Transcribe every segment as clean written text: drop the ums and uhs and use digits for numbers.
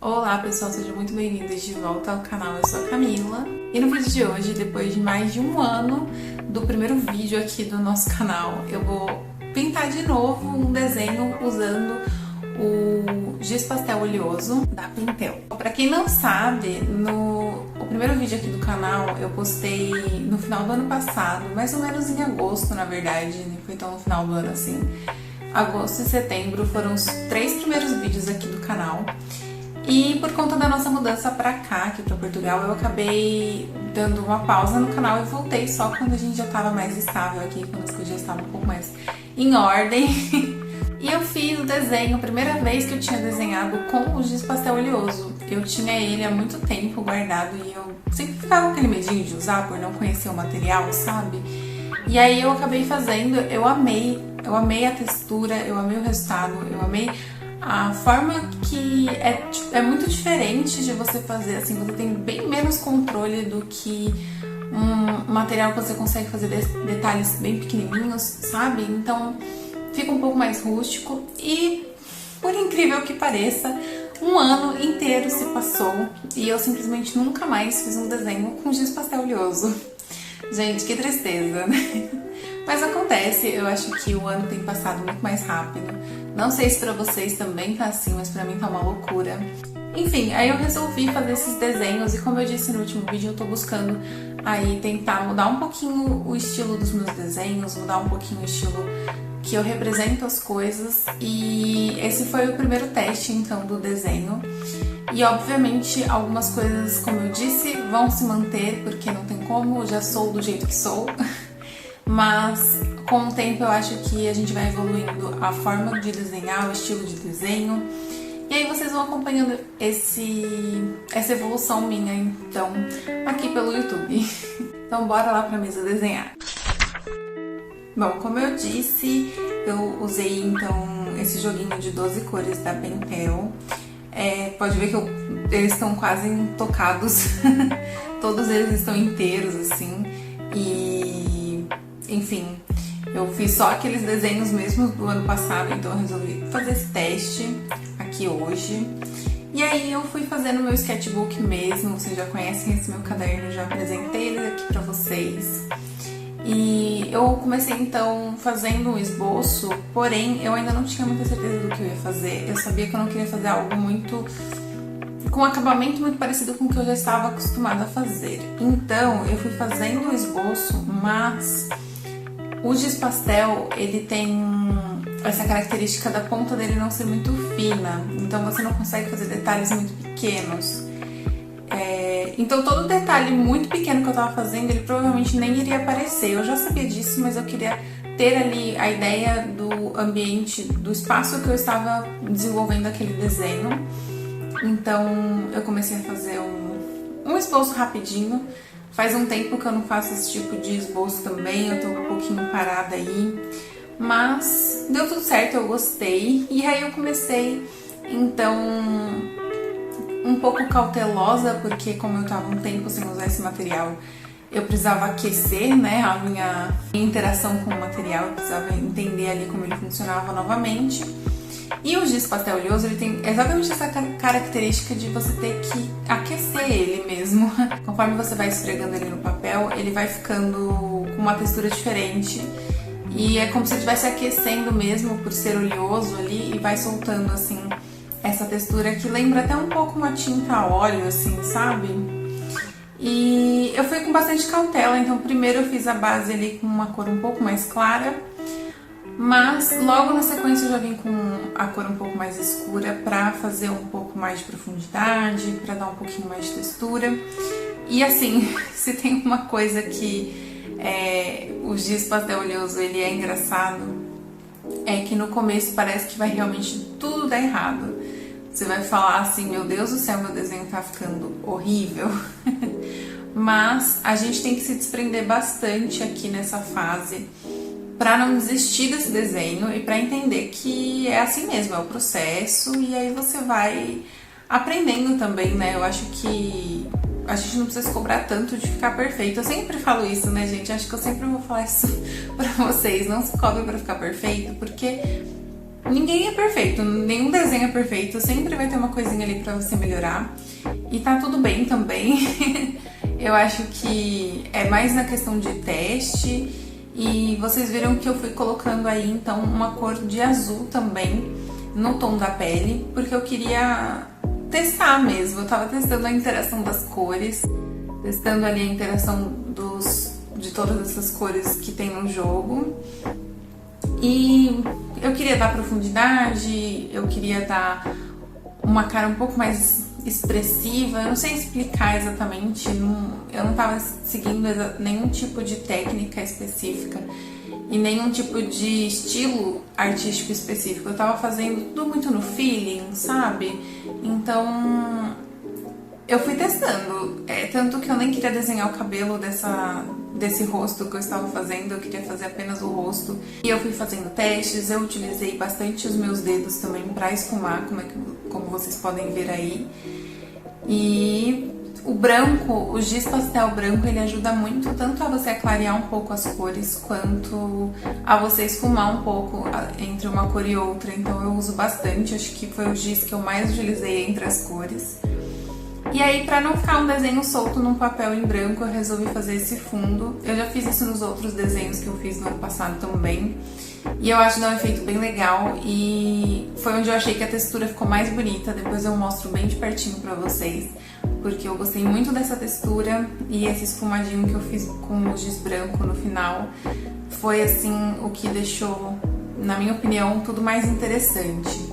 Olá pessoal, sejam muito bem-vindos de volta ao canal, eu sou a Camila. E no vídeo de hoje, depois de mais de um ano do primeiro vídeo aqui do nosso canal, eu vou pintar de novo um desenho usando o giz pastel oleoso da Pentel. Pra quem não sabe, o primeiro vídeo aqui do canal eu postei no final do ano passado, mais ou menos em agosto na verdade, não foi tão no final do ano assim. Agosto e setembro foram os 3 primeiros vídeos aqui do canal. E por conta da nossa mudança pra cá, aqui pra Portugal, eu acabei dando uma pausa no canal e voltei só quando a gente já tava mais estável aqui, quando as coisas já estavam um pouco mais em ordem. E eu fiz o desenho, a primeira vez que eu tinha desenhado com o giz pastel oleoso. Eu tinha ele há muito tempo guardado e eu sempre ficava com aquele medinho de usar por não conhecer o material, sabe? E aí eu acabei fazendo, eu amei a textura, eu amei o resultado, eu amei a forma que é muito diferente de você fazer, assim, você tem bem menos controle do que um material que você consegue fazer detalhes bem pequenininhos, sabe? Então fica um pouco mais rústico e, por incrível que pareça, um ano inteiro se passou e eu simplesmente nunca mais fiz um desenho com giz pastel oleoso. Gente, que tristeza, né? Mas acontece, eu acho que o ano tem passado muito mais rápido. Não sei se pra vocês também tá assim, mas pra mim tá uma loucura. Enfim, aí eu resolvi fazer esses desenhos e como eu disse no último vídeo, eu tô buscando aí tentar mudar um pouquinho o estilo dos meus desenhos, mudar um pouquinho o estilo que eu represento as coisas. E esse foi o primeiro teste, então, do desenho. E obviamente algumas coisas, como eu disse, vão se manter, porque não tem como, eu já sou do jeito que sou. Mas com o tempo eu acho que a gente vai evoluindo a forma de desenhar, o estilo de desenho. E aí vocês vão acompanhando essa evolução minha, então, aqui pelo YouTube. Então bora lá pra mesa desenhar. Bom, como eu disse, eu usei então esse joguinho de 12 cores da Pentel. Pode ver que eles estão quase intocados, todos eles estão inteiros assim, e enfim, eu fiz só aqueles desenhos mesmo do ano passado, então eu resolvi fazer esse teste aqui hoje. E aí eu fui fazendo meu sketchbook mesmo, vocês já conhecem esse meu caderno, já apresentei ele aqui pra vocês. E eu comecei então fazendo um esboço, porém eu ainda não tinha muita certeza do que eu ia fazer. Eu sabia que eu não queria fazer algo com um acabamento muito parecido com o que eu já estava acostumada a fazer. Então eu fui fazendo o esboço, mas o giz pastel ele tem essa característica da ponta dele não ser muito fina, então você não consegue fazer detalhes muito pequenos. Então todo detalhe muito pequeno que eu tava fazendo, ele provavelmente nem iria aparecer. Eu já sabia disso, mas eu queria ter ali a ideia do ambiente, do espaço que eu estava desenvolvendo aquele desenho. Então eu comecei a fazer um esboço rapidinho. Faz um tempo que eu não faço esse tipo de esboço também, eu tô um pouquinho parada aí. Mas deu tudo certo, eu gostei. E aí eu comecei, então, um pouco cautelosa, porque como eu tava um tempo sem usar esse material, eu precisava aquecer, né, a minha interação com o material, eu precisava entender ali como ele funcionava novamente. E o giz pastel oleoso, ele tem exatamente essa característica de você ter que aquecer ele mesmo. Conforme você vai esfregando ele no papel, ele vai ficando com uma textura diferente. E é como se estivesse aquecendo mesmo por ser oleoso ali e vai soltando assim essa textura que lembra até um pouco uma tinta a óleo, assim, sabe? E eu fui com bastante cautela, então primeiro eu fiz a base ali com uma cor um pouco mais clara, mas logo na sequência eu já vim com a cor um pouco mais escura pra fazer um pouco mais de profundidade, pra dar um pouquinho mais de textura. E assim, se tem uma coisa que o giz pastel oleoso ele é engraçado, é que no começo parece que vai realmente tudo dar errado. Você vai falar assim, meu Deus do céu, meu desenho tá ficando horrível. Mas a gente tem que se desprender bastante aqui nessa fase pra não desistir desse desenho e pra entender que é assim mesmo, é o processo. E aí você vai aprendendo também, né? Eu acho que a gente não precisa se cobrar tanto de ficar perfeito. Eu sempre falo isso, né, gente? Acho que eu sempre vou falar isso pra vocês. Não se cobre pra ficar perfeito, porque ninguém é perfeito, nenhum desenho é perfeito, sempre vai ter uma coisinha ali pra você melhorar. E tá tudo bem também. Eu acho que é mais na questão de teste. E vocês viram que eu fui colocando aí então uma cor de azul também no tom da pele, porque eu queria testar mesmo. Eu tava testando a interação das cores, testando ali a interação de todas essas cores que tem no jogo. E eu queria dar profundidade, eu queria dar uma cara um pouco mais expressiva, eu não sei explicar exatamente, eu não tava seguindo nenhum tipo de técnica específica e nenhum tipo de estilo artístico específico, eu tava fazendo tudo muito no feeling, sabe? Então eu fui testando, tanto que eu nem queria desenhar o cabelo desse rosto que eu estava fazendo, eu queria fazer apenas o rosto. E eu fui fazendo testes, eu utilizei bastante os meus dedos também para esfumar, como vocês podem ver aí. E o branco, o giz pastel branco, ele ajuda muito tanto a você clarear um pouco as cores, quanto a você esfumar um pouco entre uma cor e outra. Então eu uso bastante, acho que foi o giz que eu mais utilizei entre as cores. E aí, pra não ficar um desenho solto num papel em branco, eu resolvi fazer esse fundo. Eu já fiz isso nos outros desenhos que eu fiz no ano passado também. E eu acho que dá um efeito bem legal e foi onde eu achei que a textura ficou mais bonita. Depois eu mostro bem de pertinho pra vocês, porque eu gostei muito dessa textura e esse esfumadinho que eu fiz com o giz branco no final foi assim o que deixou, na minha opinião, tudo mais interessante.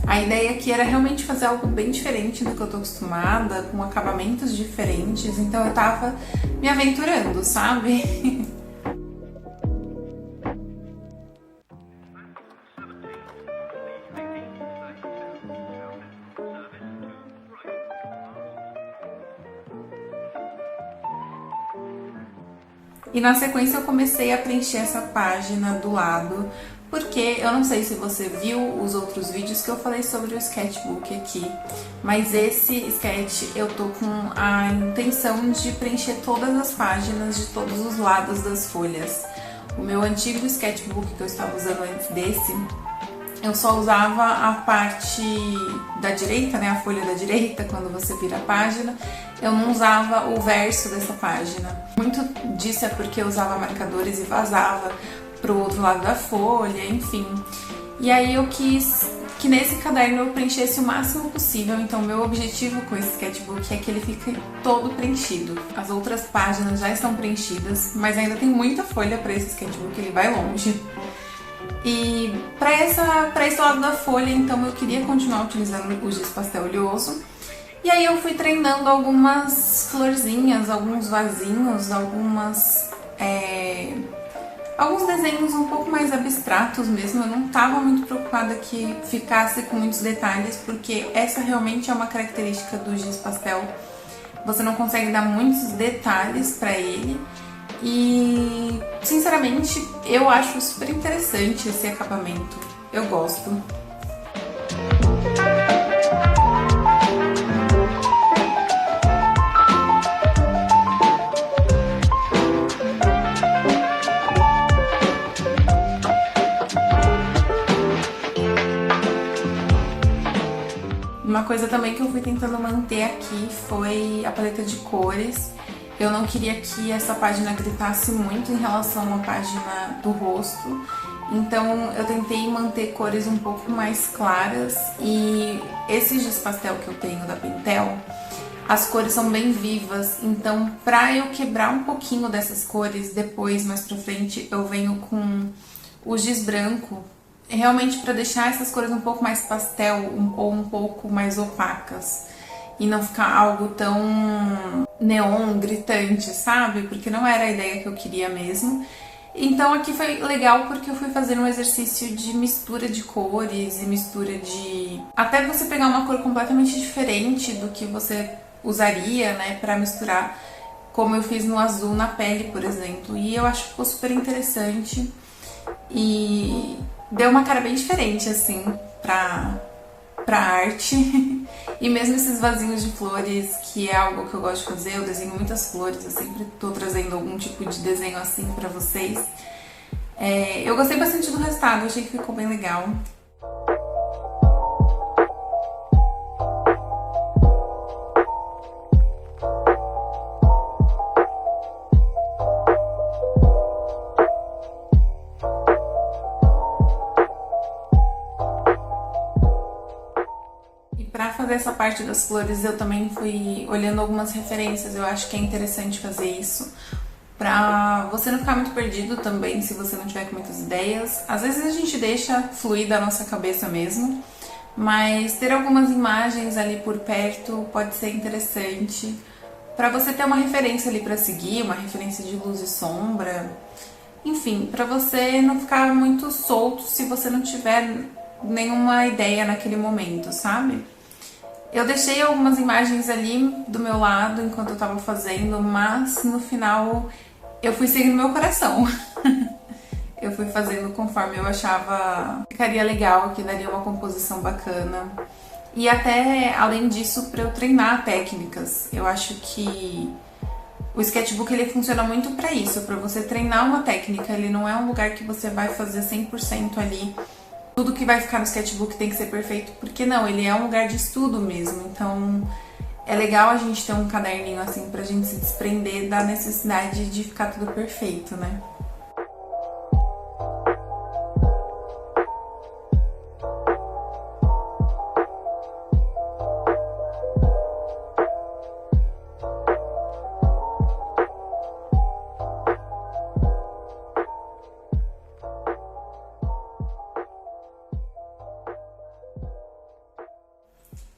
A ideia aqui era realmente fazer algo bem diferente do que eu tô acostumada, com acabamentos diferentes, então eu tava me aventurando, sabe? E na sequência eu comecei a preencher essa página do lado, porque eu não sei se você viu os outros vídeos que eu falei sobre o sketchbook aqui, mas esse sketch eu tô com a intenção de preencher todas as páginas de todos os lados das folhas. O meu antigo sketchbook que eu estava usando antes desse, eu só usava a parte da direita, né, a folha da direita, quando você vira a página, eu não usava o verso dessa página. Muito disso é porque eu usava marcadores e vazava pro outro lado da folha, enfim. E aí eu quis que nesse caderno eu preenchesse o máximo possível, então meu objetivo com esse sketchbook é que ele fique todo preenchido. As outras páginas já estão preenchidas, mas ainda tem muita folha para esse sketchbook, ele vai longe. E para esse lado da folha, então eu queria continuar utilizando o giz pastel oleoso. E aí eu fui treinando algumas florzinhas, alguns vasinhos, alguns desenhos um pouco mais abstratos mesmo. Eu não estava muito preocupada que ficasse com muitos detalhes, porque essa realmente é uma característica do giz pastel. Você não consegue dar muitos detalhes para ele. E, sinceramente, eu acho super interessante esse acabamento. Eu gosto. Uma coisa também que eu fui tentando manter aqui foi a paleta de cores. Eu não queria que essa página gritasse muito em relação à página do rosto, então eu tentei manter cores um pouco mais claras, e esse giz pastel que eu tenho da Pentel, as cores são bem vivas, então pra eu quebrar um pouquinho dessas cores, depois, mais pra frente, eu venho com o giz branco, realmente pra deixar essas cores um pouco mais pastel ou um pouco mais opacas. E não ficar algo tão neon, gritante, sabe? Porque não era a ideia que eu queria mesmo. Então aqui foi legal porque eu fui fazer um exercício de mistura de cores e mistura de... até você pegar uma cor completamente diferente do que você usaria, né, pra misturar, como eu fiz no azul na pele, por exemplo. E eu acho que ficou super interessante e deu uma cara bem diferente, assim, pra arte. E mesmo esses vasinhos de flores, que é algo que eu gosto de fazer, eu desenho muitas flores, eu sempre tô trazendo algum tipo de desenho assim pra vocês. Eu gostei bastante do resultado, achei que ficou bem legal. fazer essa parte das flores eu também fui olhando algumas referências. Eu acho que é interessante fazer isso pra você não ficar muito perdido também, se você não tiver com muitas ideias. Às vezes a gente deixa fluir da nossa cabeça mesmo, mas ter algumas imagens ali por perto pode ser interessante pra você ter uma referência ali pra seguir, uma referência de luz e sombra. Enfim, pra você não ficar muito solto se você não tiver nenhuma ideia naquele momento, sabe? Eu deixei algumas imagens ali do meu lado enquanto eu tava fazendo, mas no final eu fui seguindo meu coração. Eu fui fazendo conforme eu achava que ficaria legal, que daria uma composição bacana. E até, além disso, pra eu treinar técnicas. Eu acho que o sketchbook ele funciona muito pra isso, pra você treinar uma técnica. Ele não é um lugar que você vai fazer 100% ali. Tudo que vai ficar no sketchbook tem que ser perfeito, porque não, ele é um lugar de estudo mesmo. Então é legal a gente ter um caderninho assim pra gente se desprender da necessidade de ficar tudo perfeito, né?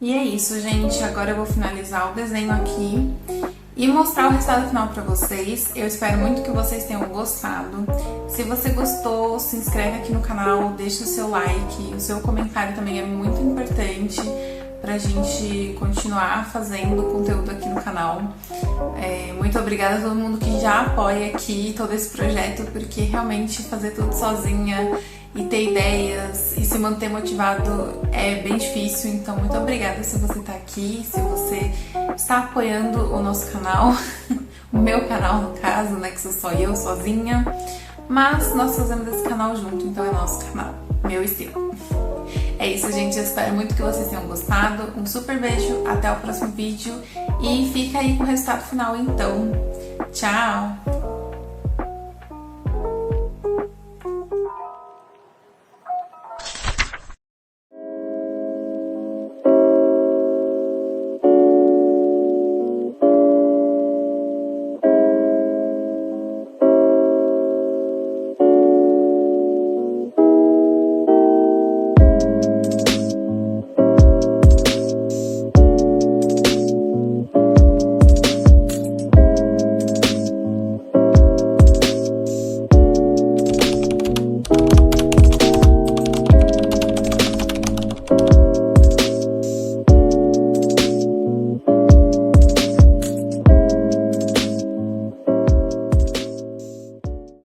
E é isso, gente. Agora eu vou finalizar o desenho aqui e mostrar o resultado final pra vocês. Eu espero muito que vocês tenham gostado. Se você gostou, se inscreve aqui no canal, deixa o seu like. O seu comentário também é muito importante pra gente continuar fazendo conteúdo aqui no canal. Muito obrigada a todo mundo que já apoia aqui todo esse projeto, porque realmente fazer tudo sozinha e ter ideias e se manter motivado é bem difícil. Então muito obrigada se você tá aqui, se você está apoiando o nosso canal, o meu canal no caso, né, que sou só eu sozinha, mas nós fazemos esse canal junto, então é nosso canal, meu e seu. É isso, gente, eu espero muito que vocês tenham gostado, um super beijo, até o próximo vídeo e fica aí com o resultado final então. Tchau!